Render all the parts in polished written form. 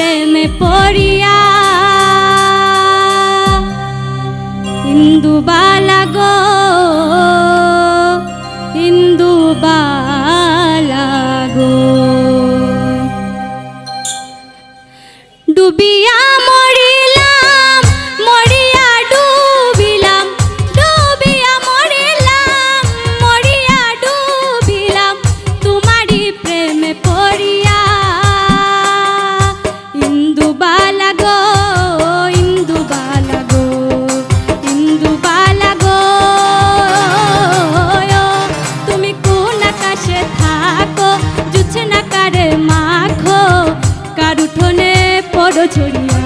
প্রেমে পড়িয়া ইন্দুবালা গো ইন্দুবালা গো ডুবিয়া মরিলাম মরিয়া ডুবিলাম ডুবিয়া মরিলাম মরিয়া ডুবিলাম তোমারি প্রেমে পড়িয়া ইন্দুবালা গো ইন্দুবালা গো ইন্দুবালা গো তুমি কোন আকাশে থাকো জুছনা কারে মাখো কার উঠোনে পড়ো ছড়িয়া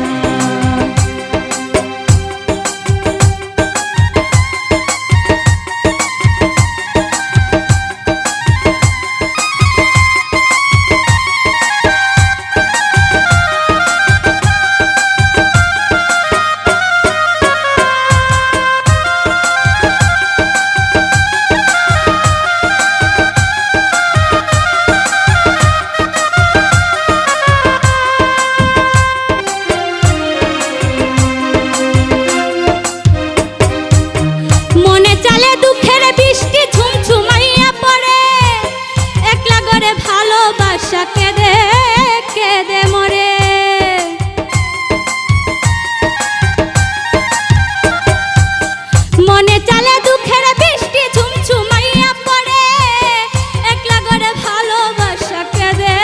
ভালোবাসা কেঁদে কেঁদে মরে মনে চালে দুঃখের বৃষ্টি ঝুমঝুমাইয়া পড়ে একলা করে ভালোবাসা কেঁদে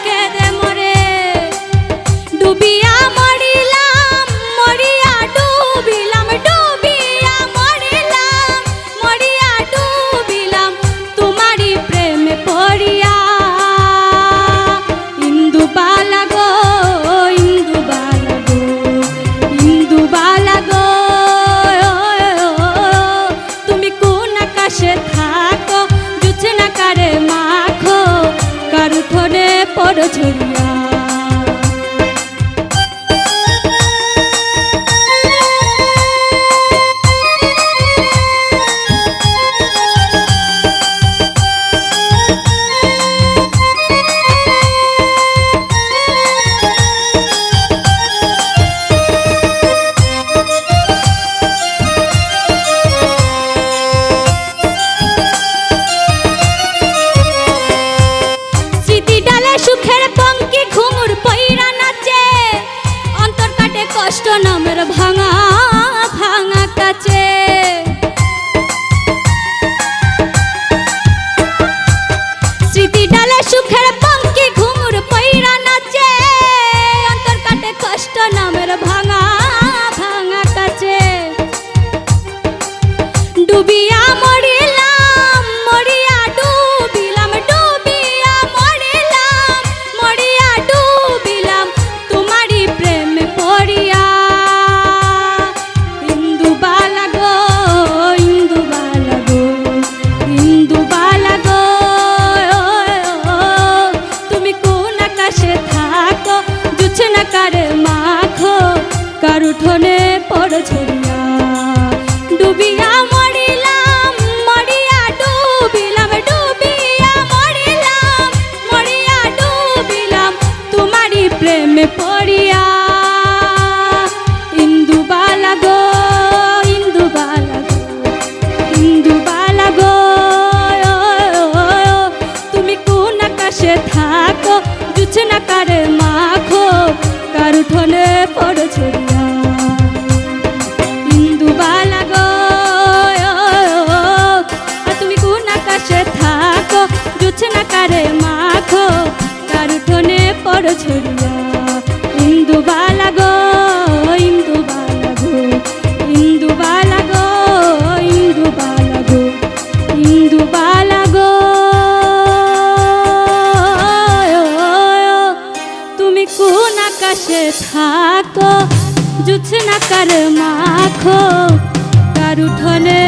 কেঁদে মরে ডুবিয়া মরিলাম মরিয়া ডুবিলাম ডুবিয়া মরিলাম মরিয়া ডুবিলাম তোমারই প্রেমে পড়িয়া ইন্দুবালা গো ইন্দুবালা গো ইন্দুবালা গো তুমি কোন আকাশে থাকো জুছনা কারে মাখো কার উঠোনে পড়ো ছড়িয়া সুখের পঙ্কি ঘুঙুর পইরা নাচে অন্তর কাটে কষ্ট নামের ভাঙা ভাঙা কাছে স্মৃতি ডালে সুখের পঙ্কি ঘুঙুর পইরা নাচে অন্তর কাটে কষ্ট নামের ভাঙা ভাঙা কাছে ডুবিয়া মরিলাম মরিয়া ডুবিলাম ডুবিয়া মরিলাম মরিয়া ডুবিলাম তোমারই প্রেমে পড়িয়া ইন্দুবালা গো ইন্দুবালা গো ইন্দুবালা গো তুমি কোন আকাশে থাকো জুছনা কারে মাখো কার উঠোনে পড়ো ছড়িয়া ডুবিয়া মরিলাম মরিয়া ডুবিলাম ডুবিয়া মরিলাম মরিয়া ডুবিলাম তোমারই প্রেমে পড়িয়া ইন্দুবালা গো ইন্দুবালা গো ইন্দুবালা গো তুমি কোন আকাশে থাকো জুছনা কারে মাখো কার উঠোনে পড়ো ছড়িয়া ইন্দুবালা গো তুমি কোন আকাশে থাকো জুছনা কারে মাখো কার উঠোনে পড়ো ছড়িয়া ইন্দুবালা গো ইন্দুবালা গো ইন্দুবালা গো ইন্দুবালা গো ইন্দুবালা গো তুমি কোন আকাশে থাকো জুছনা কারে মাখো কার উঠোনে